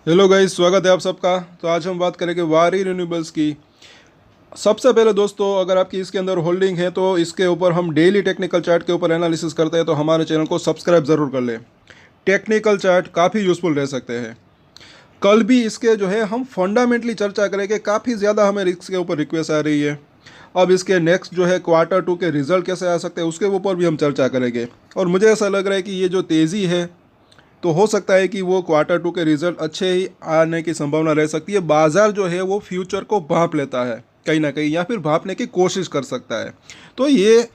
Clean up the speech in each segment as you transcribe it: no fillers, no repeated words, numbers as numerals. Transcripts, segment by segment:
Hello guys, स्वागत है आप सबका। तो आज हम बात करेंगे वारी रिन्यूएबल्स की। सबसे पहले दोस्तों, अगर आपकी इसके अंदर होल्डिंग है तो इसके ऊपर हम डेली टेक्निकल चार्ट के ऊपर एनालिसिस करते हैं, तो हमारे चैनल को सब्सक्राइब ज़रूर कर लें। टेक्निकल चार्ट काफ़ी यूज़फुल रह सकते हैं। कल भी इसके जो है हम फंडामेंटली चर्चा करेंगे, काफ़ी ज़्यादा हमें इसके ऊपर रिक्वेस्ट आ रही है। अब इसके नेक्स्ट जो है Q2 के रिजल्ट कैसे आ सकते हैं उसके ऊपर भी हम चर्चा करेंगे। और मुझे ऐसा लग रहा है कि ये जो तेज़ी है, तो हो सकता है कि वो Q2 के रिजल्ट अच्छे ही आने की संभावना रह सकती है। बाजार जो है वो फ्यूचर को भांप लेता है कहीं ना कहीं, या फिर भांपने की कोशिश कर सकता है। तो ये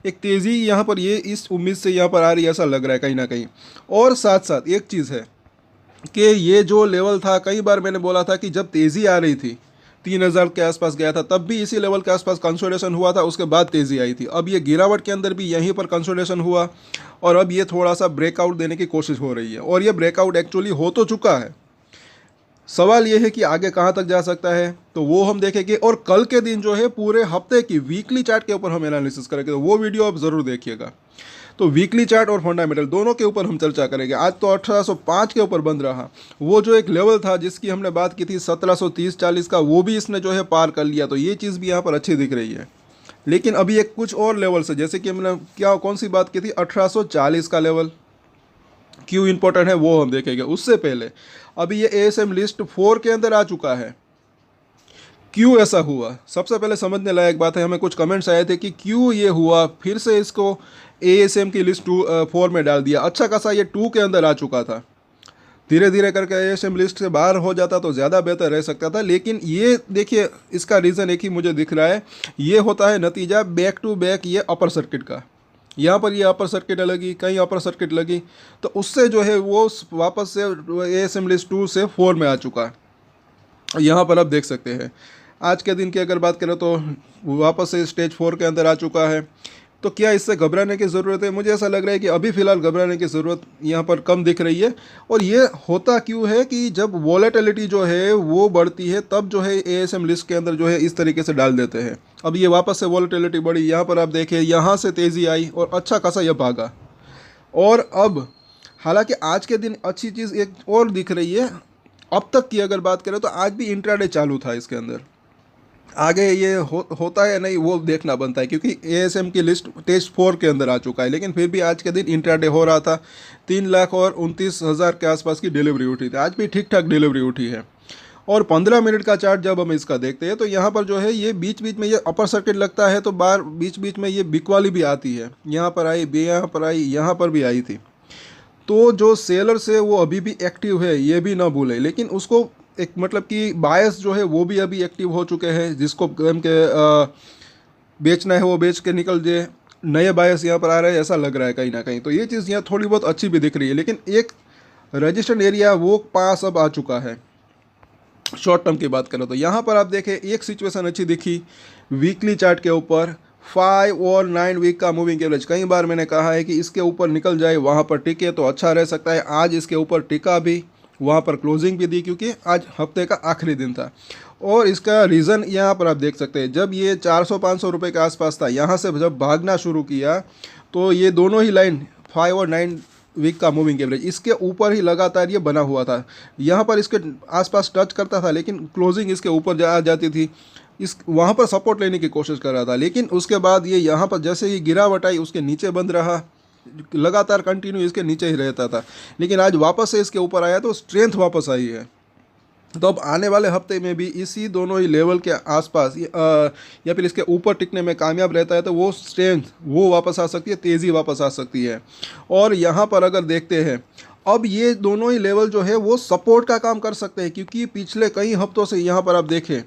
एक तेज़ी यहाँ पर ये इस उम्मीद से यहाँ पर आ रही है, ऐसा लग रहा है कहीं ना कहीं। और साथ साथ एक चीज़ है कि ये जो लेवल था, कई बार मैंने बोला था कि जब तेज़ी आ रही थी 3,000 के आसपास गया था, तब भी इसी लेवल के आसपास कंसोलिडेशन हुआ था, उसके बाद तेज़ी आई थी। अब ये गिरावट के अंदर भी यहीं पर कंसोलिडेशन हुआ और अब ये थोड़ा सा ब्रेकआउट देने की कोशिश हो रही है, और ये ब्रेकआउट एक्चुअली हो तो चुका है। सवाल ये है कि आगे कहाँ तक जा सकता है, तो वो हम देखेंगे। और कल के दिन जो है पूरे हफ्ते की वीकली चार्ट के ऊपर हम एनालिसिस करेंगे, तो वो वीडियो आप ज़रूर देखिएगा। तो वीकली चार्ट और फंडामेंटल दोनों के ऊपर हम चर्चा करेंगे। आज तो 1805 के ऊपर बंद रहा। वो जो एक लेवल था जिसकी हमने बात की थी 1730-40 का, वो भी इसने जो है पार कर लिया, तो ये चीज़ भी यहाँ पर अच्छी दिख रही है। लेकिन अभी एक कुछ और लेवल से, जैसे कि हमने क्या कौन सी बात की थी, 1840 का लेवल क्यों इंपॉर्टेंट है वो हम देखेंगे। उससे पहले अभी ये एएसएम लिस्ट 4 के अंदर आ चुका है। क्यों ऐसा हुआ, सबसे पहले समझने लायक बात है। हमें कुछ कमेंट्स आए थे कि क्यों ये हुआ, फिर से इसको एएसएम की लिस्ट 4 में डाल दिया। अच्छा खासा ये 2 के अंदर आ चुका था। धीरे धीरे करके एएसएम लिस्ट से बाहर हो जाता तो ज़्यादा बेहतर रह सकता था। लेकिन ये देखिए, इसका रीज़न एक ही मुझे दिख रहा है। ये होता है नतीजा बैक टू बैक ये अपर सर्किट का। यहाँ पर ये अपर सर्किट लगी, कहीं अपर सर्किट लगी, तो उससे जो है वो वापस से एएसएम लिस्ट 2 से 4 में आ चुका है। यहाँ पर आप देख सकते हैं। आज के दिन की अगर बात करें तो वापस से स्टेज 4 के अंदर आ चुका है। तो क्या इससे घबराने की ज़रूरत है? मुझे ऐसा लग रहा है कि अभी फ़िलहाल घबराने की ज़रूरत यहाँ पर कम दिख रही है। और ये होता क्यों है कि जब वॉलेटिलिटी जो है वो बढ़ती है, तब जो है एएसएम लिस्ट के अंदर जो है इस तरीके से डाल देते हैं। अब ये वापस से वॉलेटिलिटी बढ़ी, यहाँ पर आप देखें, यहाँ से तेज़ी आई और अच्छा खासा यह भागा। और अब हालांकि आज के दिन अच्छी चीज़ एक और दिख रही है। अब तक की अगर बात करें तो आज भी इंट्राडे चालू था इसके अंदर। आगे ये होता है नहीं वो देखना बनता है, क्योंकि एएसएम की लिस्ट टेस्ट 4 के अंदर आ चुका है। लेकिन फिर भी आज के दिन इंट्राडे हो रहा था। 3,29,000 के आसपास की डिलीवरी उठी थी। आज भी ठीक ठाक डिलीवरी उठी है। और 15 मिनट का चार्ट जब हम इसका देखते हैं तो यहाँ पर जो है ये बीच बीच में ये अपर सर्किट लगता है, तो बार बीच बीच में ये बिक वाली भी आती है। यहाँ पर आई, यहाँ पर आई, यहाँ पर भी आई थी। तो जो सेलर्स है वो अभी भी एक्टिव है, ये भी ना भूले। लेकिन उसको एक मतलब कि बायस जो है वो भी अभी एक्टिव हो चुके हैं। जिसको हम के बेचना है वो बेच के निकल जाए। नए बायस यहाँ पर आ रहे हैं, ऐसा लग रहा है कहीं ना कहीं। तो ये चीज़ यहाँ थोड़ी बहुत अच्छी भी दिख रही है। लेकिन एक रजिस्टर्ड एरिया वो पास अब आ चुका है। शॉर्ट टर्म की बात करें तो यहाँ पर आप देखें, एक सिचुएशन अच्छी दिखी वीकली चार्ट के ऊपर। 5 और 9 वीक का मूविंग एवरेज, कई बार मैंने कहा है कि इसके ऊपर निकल जाए, वहाँ पर टिके तो अच्छा रह सकता है। आज इसके ऊपर टिका भी, वहाँ पर क्लोजिंग भी दी, क्योंकि आज हफ्ते का आखिरी दिन था। और इसका रीज़न यहाँ पर आप देख सकते हैं। जब ये 400-500 रुपये के आसपास था, यहाँ से जब भागना शुरू किया, तो ये दोनों ही लाइन 5 और 9 वीक का मूविंग एवरेज इसके ऊपर ही लगातार ये बना हुआ था। यहाँ पर इसके आसपास टच करता था, लेकिन क्लोजिंग इसके ऊपर जा जाती थी। इस वहाँ पर सपोर्ट लेने की कोशिश कर रहा था, लेकिन उसके बाद ये यहाँ पर जैसे ही गिरावट आई उसके नीचे बंद रहा। लगातार कंटिन्यू इसके नीचे ही रहता था। लेकिन आज वापस से इसके ऊपर आया तो स्ट्रेंथ वापस आई है। तो अब आने वाले हफ्ते में भी इसी दोनों ही लेवल के आसपास या फिर इसके ऊपर टिकने में कामयाब रहता है, तो वो स्ट्रेंथ वो वापस आ सकती है, तेज़ी वापस आ सकती है। और यहाँ पर अगर देखते हैं, अब ये दोनों ही लेवल जो है वो सपोर्ट का काम कर सकते हैं, क्योंकि पिछले कई हफ्तों से यहाँ पर आप देखें,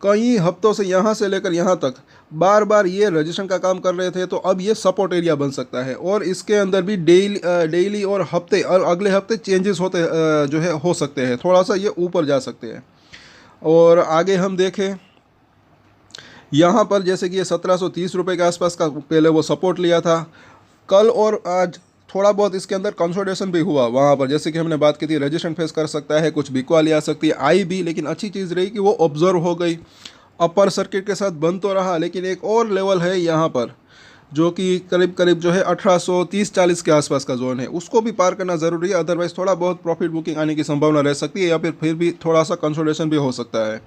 कई हफ्तों से यहाँ से लेकर यहाँ तक बार बार ये रजिस्ट्रेशन का काम कर रहे थे। तो अब ये सपोर्ट एरिया बन सकता है, और इसके अंदर भी डेली और हफ्ते और अगले हफ्ते चेंजेस होते जो है हो सकते हैं। थोड़ा सा ये ऊपर जा सकते हैं। और आगे हम देखें, यहाँ पर जैसे कि ये 1730 रुपये के आसपास का पहले वो सपोर्ट लिया था। कल और आज थोड़ा बहुत इसके अंदर कंसोलिडेशन भी हुआ। वहाँ पर जैसे कि हमने बात की थी, रजिस्ट्रेशन फेस कर सकता है, कुछ बिकवाली आ सकती है, आई भी। लेकिन अच्छी चीज़ रही कि वो ऑब्जर्व हो गई। अपर सर्किट के साथ बंद तो रहा, लेकिन एक और लेवल है यहाँ पर जो कि करीब करीब जो है 1830-40 के आसपास का जोन है, उसको भी पार करना ज़रूरी है। अदरवाइज़ थोड़ा बहुत प्रॉफिट बुकिंग आने की संभावना रह सकती है, या फिर भी थोड़ा सा कंसोलिडेशन भी हो सकता है।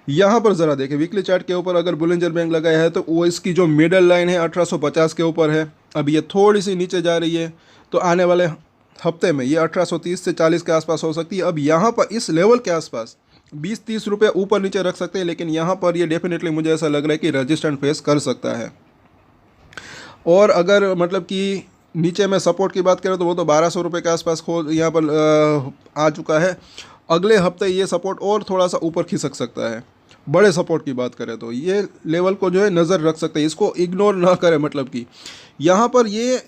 यहाँ पर ज़रा देखें वीकली चार्ट के ऊपर अगर बुलिंजर बैंक लगाया है तो वो इसकी जो मिडल लाइन है 1850 के ऊपर है। अब ये थोड़ी सी नीचे जा रही है, तो आने वाले हफ्ते में ये 1830 से 40 के आसपास हो सकती है। अब यहाँ पर इस लेवल के आसपास 20-30 रुपये ऊपर नीचे रख सकते हैं, लेकिन यहाँ पर ये डेफिनेटली मुझे ऐसा लग रहा है कि रजिस्टेंट फेस कर सकता है। और अगर मतलब कि नीचे में सपोर्ट की बात करें तो वो तो 1200 रुपये के आसपास यहाँ पर आ चुका है। अगले हफ्ते ये सपोर्ट और थोड़ा सा ऊपर खिसक सकता है। बड़े सपोर्ट की बात करें तो ये लेवल को जो है नज़र रख सकते हैं, इसको इग्नोर ना करें। मतलब कि यहाँ पर ये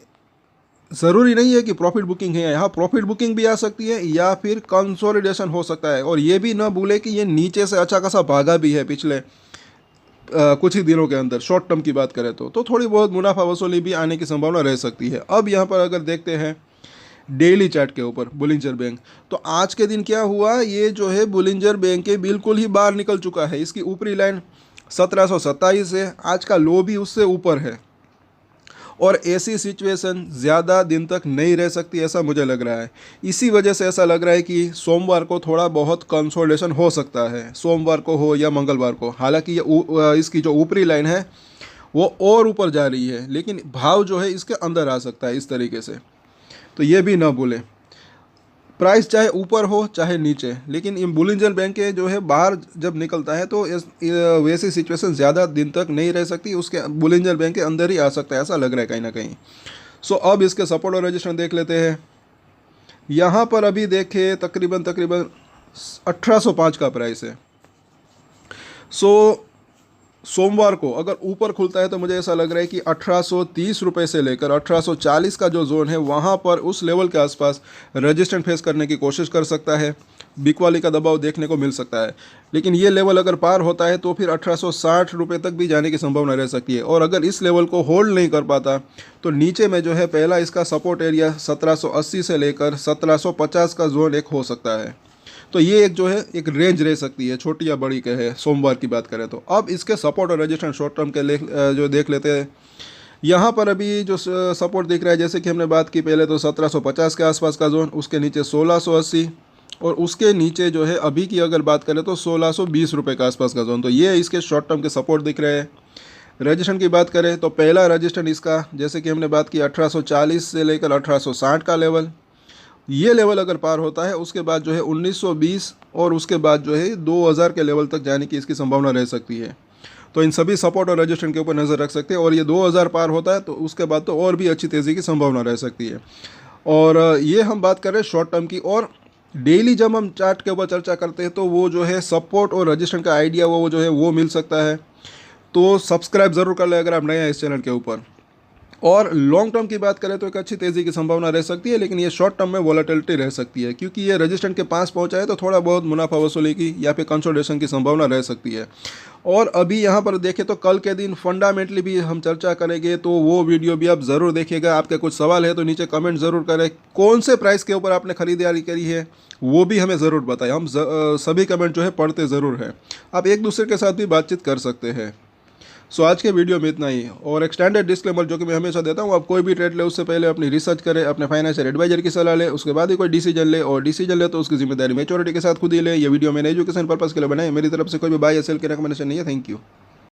ज़रूरी नहीं है कि प्रॉफिट बुकिंग है, यहाँ प्रॉफिट बुकिंग भी आ सकती है या फिर कंसोलिडेशन हो सकता है। और ये भी ना भूले कि ये नीचे से अच्छा खासा भागा भी है पिछले कुछ ही दिनों के अंदर। शॉर्ट टर्म की बात करें तो थोड़ी बहुत मुनाफा वसूली भी आने की संभावना रह सकती है। अब यहाँ पर अगर देखते हैं डेली चार्ट के ऊपर बुलिंजर बैंक, तो आज के दिन क्या हुआ, ये जो है बुलिंजर बैंक के बिल्कुल ही बाहर निकल चुका है। इसकी ऊपरी लाइन 1727 है, आज का लो भी उससे ऊपर है। और ऐसी सिचुएशन ज़्यादा दिन तक नहीं रह सकती ऐसा मुझे लग रहा है। इसी वजह से ऐसा लग रहा है कि सोमवार को थोड़ा बहुत कंसोलिडेशन हो सकता है, सोमवार को हो या मंगलवार को। हालांकि ये इसकी जो ऊपरी लाइन है वो और ऊपर जा रही है, लेकिन भाव जो है इसके अंदर आ सकता है इस तरीके से। तो ये भी ना भूलें, प्राइस चाहे ऊपर हो चाहे नीचे, लेकिन ये बुलिंजर बैंक के जो है बाहर जब निकलता है तो वैसी सिचुएशन ज़्यादा दिन तक नहीं रह सकती, उसके बुलिंजर बैंक के अंदर ही आ सकता है, ऐसा लग रहा है कहीं ना कहीं। सो अब इसके सपोर्ट और रेजिस्टेंस देख लेते हैं। यहाँ पर अभी देखें तकरीबन 1805 का प्राइस है। सो सोमवार को अगर ऊपर खुलता है तो मुझे ऐसा लग रहा है कि 1830 रुपये से लेकर 1840 का जो जोन है वहाँ पर उस लेवल के आसपास रेजिस्टेंट फेस करने की कोशिश कर सकता है। बिकवाली का दबाव देखने को मिल सकता है, लेकिन ये लेवल अगर पार होता है तो फिर 1860 रुपये तक भी जाने की संभावना रह सकती है। और अगर इस लेवल को होल्ड नहीं कर पाता तो नीचे में जो है पहला इसका सपोर्ट एरिया 1780 से लेकर 1750 का जोन एक हो सकता है। तो ये एक जो है एक रेंज रह सकती है, छोटी या बड़ी कहे सोमवार की बात करें तो। अब इसके सपोर्ट और रेजिस्टेंस शॉर्ट टर्म के जो देख लेते हैं। यहाँ पर अभी जो सपोर्ट दिख रहा है, जैसे कि हमने बात की पहले, तो 1750 के आसपास का जोन, उसके नीचे 1680, और उसके नीचे जो है अभी की अगर बात करें तो 1620 रुपये के आसपास का जोन। तो ये इसके शॉर्ट टर्म के सपोर्ट दिख रहे हैं। रजिस्ट्रेशन की बात करें तो पहला रजिस्ट्रेशन इसका, जैसे कि हमने बात की 1840 से लेकर 1860 का लेवल, ये लेवल अगर पार होता है उसके बाद जो है 1920 और उसके बाद जो है 2000 के लेवल तक जाने की इसकी संभावना रह सकती है। तो इन सभी सपोर्ट और रजिस्ट्रेशन के ऊपर नज़र रख सकते हैं। और ये 2000 पार होता है तो उसके बाद तो और भी अच्छी तेज़ी की संभावना रह सकती है। और ये हम बात कर रहे हैं शॉर्ट टर्म की। और डेली जब हम चार्ट के ऊपर चर्चा करते हैं तो वो जो है सपोर्ट और रजिस्ट्रेशन का आइडिया वो जो है वो मिल सकता है। तो सब्सक्राइब ज़रूर कर लें अगर आप नए हैं इस चैनल के ऊपर। और लॉन्ग टर्म की बात करें तो एक अच्छी तेज़ी की संभावना रह सकती है, लेकिन ये शॉर्ट टर्म में वॉलेटिलिटी रह सकती है, क्योंकि ये रेजिस्टेंट के पास पहुंचा है तो थोड़ा बहुत मुनाफा वसूली की या फिर कंसोलिडेशन की संभावना रह सकती है। और अभी यहाँ पर देखें तो कल के दिन फंडामेंटली भी हम चर्चा करेंगे, तो वो वीडियो भी आप ज़रूर देखिएगा। आपके कुछ सवाल है तो नीचे कमेंट ज़रूर करें। कौन से प्राइस के ऊपर आपने खरीदारी करी है वो भी हमें ज़रूर बताएं। हम सभी कमेंट जो है पढ़ते ज़रूर हैं। आप एक दूसरे के साथ भी बातचीत कर सकते हैं। सो आज के वीडियो में इतना ही। और एक स्टैंडर्ड डिस्क्लेमर जो कि मैं हमेशा देता हूँ, आप कोई भी ट्रेड ले उससे पहले अपनी रिसर्च करें, अपने फाइनेंशियल एडवाइजर की सलाह ले, उसके बाद ही कोई डिसीजन ले। और डिसीजन ले तो उसकी जिम्मेदारी मैच्योरिटी के साथ खुद ही ले। ये वीडियो मैंने एजुकेशन पर्पस के लिए बनाई, मेरी तरफ से कोई भी बाय या सेल की रिकमेंडेशन नहीं है। Thank you.